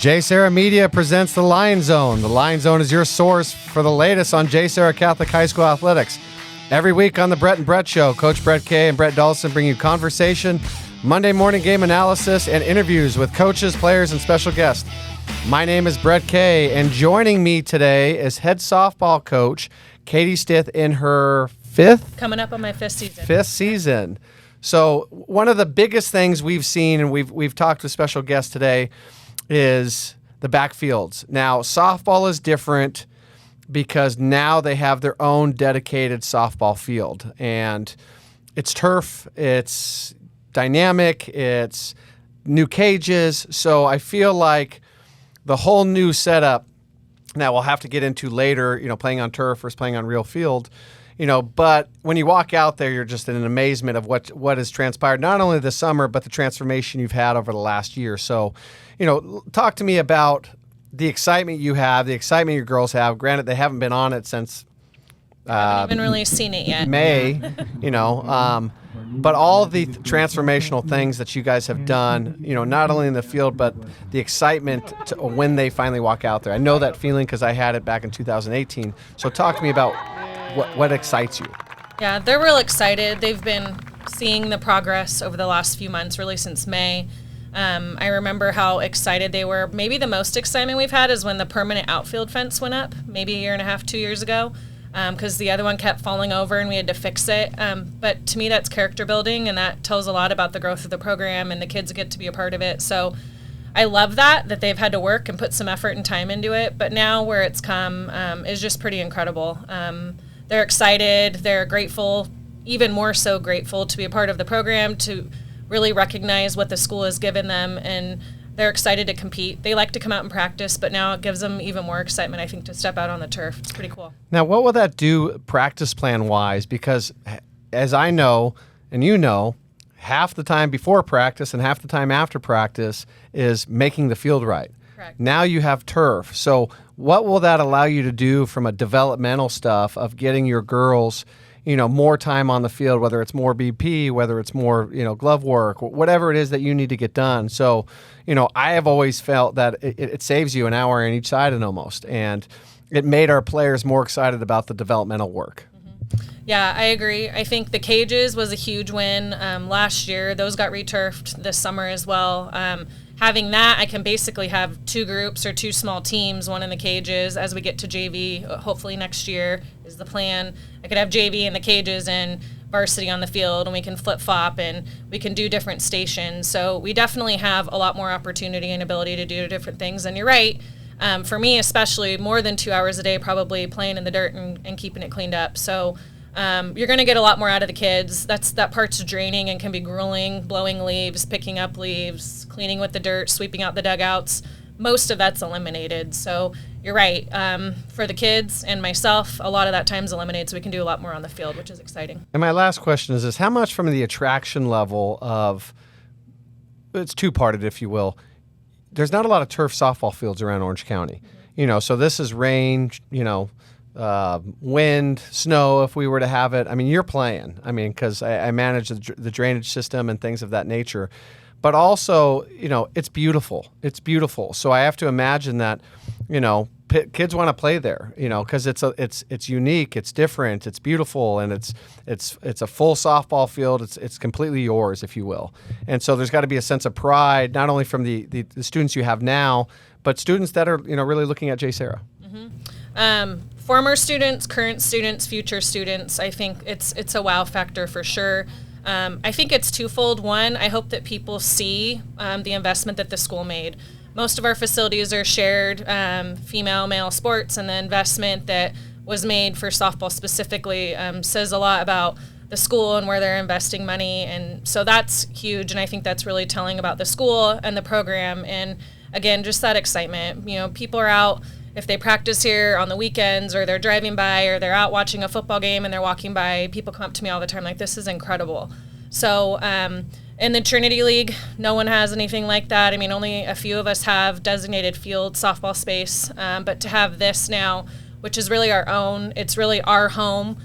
JSerra Media presents The Lion Zone. The Lion Zone is your source for the latest on JSerra Catholic High School athletics. Every week on the Brett and Brett Show, Coach Brett Kay and Brett Dawson bring you conversation, Monday morning game analysis, and interviews with coaches, players, and special guests. My name is Brett Kay, and joining me today is head softball coach Katie Stith in her coming up on my fifth season. So one of the biggest things we've seen, and we've talked with special guests today, is the backfields. Now, softball is different because now they have their own dedicated softball field, and it's turf, it's dynamic, it's new cages. So I feel like the whole new setup, now we'll have to get into later, playing on turf versus playing on real field, but when you walk out there, you're just in an amazement of what has transpired, not only this summer, but the transformation you've had over the last year. So, talk to me about the excitement you have, the excitement your girls have. Granted, they haven't been on it since haven't really seen it yet. May, but all of the transformational things that you guys have done, not only in the field, but the excitement when they finally walk out there. I know that feeling because I had it back in 2018. So talk to me about what excites you. Yeah, they're real excited. They've been seeing the progress over the last few months, really since May. I remember how excited they were. Maybe the most excitement we've had is when the permanent outfield fence went up, maybe a year and a half, 2 years ago, because the other one kept falling over and we had to fix it. But to me, that's character building, and that tells a lot about the growth of the program, and the kids get to be a part of it. So I love that they've had to work and put some effort and time into it. But now where it's come is just pretty incredible. They're excited. They're grateful, even more so grateful to be a part of the program, to really recognize what the school has given them, and they're excited to compete. They like to come out and practice, but now it gives them even more excitement, I think, to step out on the turf. It's pretty cool. Now, what will that do practice plan-wise? Because as I know, and half the time before practice and half the time after practice is making the field right. Correct. Now you have turf. So what will that allow you to do from a developmental stuff of getting your girls more time on the field, whether it's more BP, whether it's more, glove work, whatever it is that you need to get done. So, I have always felt that it saves you an hour on each side and almost, and it made our players more excited about the developmental work. Mm-hmm. Yeah, I agree. I think the cages was a huge win last year. Those got returfed this summer as well. Having that, I can basically have two groups or two small teams, one in the cages as we get to JV, hopefully next year is the plan. I could have JV in the cages and varsity on the field, and we can flip-flop and we can do different stations. So we definitely have a lot more opportunity and ability to do different things. And you're right, for me especially, more than 2 hours a day probably playing in the dirt and keeping it cleaned up. So you're going to get a lot more out of the kids. That part's draining and can be grueling, blowing leaves, picking up leaves, cleaning with the dirt, sweeping out the dugouts. Most of that's eliminated. So you're right. For the kids and myself, a lot of that time's eliminated, so we can do a lot more on the field, which is exciting. And my last question is this: how much from the attraction level of, it's two-parted, if you will, there's not a lot of turf softball fields around Orange County. Mm-hmm. So this is rain, wind, snow, if we were to have it. I mean, you're playing. I mean, because I manage the drainage system and things of that nature. But also, it's beautiful. It's beautiful. So I have to imagine that, kids want to play there, because it's unique, it's different, it's beautiful, and it's a full softball field. It's completely yours, if you will. And so there's got to be a sense of pride, not only from the students you have now, but students that are really looking at JSerra. Mm-hmm. Former students, current students, future students. I think it's a wow factor for sure. I think it's twofold. One, I hope that people see the investment that the school made. Most of our facilities are shared female-male sports, and the investment that was made for softball specifically says a lot about the school and where they're investing money. And so that's huge, and I think that's really telling about the school and the program. And again, just that excitement. People are out, if they practice here on the weekends, or they're driving by, or they're out watching a football game and they're walking by, people come up to me all the time like, this is incredible. So in the Trinity League, no one has anything like that. I mean, only a few of us have designated field softball space, but to have this now, which is really our own, it's really our home,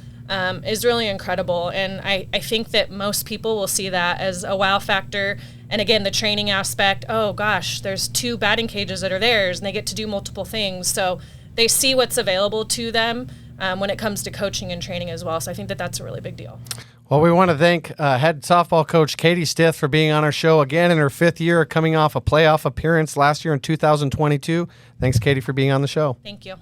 is really incredible. And I think that most people will see that as a wow factor And again, the training aspect, oh gosh, there's 2 batting cages that are theirs and they get to do multiple things. So they see what's available to them when it comes to coaching and training as well. So I think that that's a really big deal. Well, we want to thank head softball coach Katie Stith for being on our show again in her 5th year, coming off a playoff appearance last year in 2022. Thanks, Katie, for being on the show. Thank you.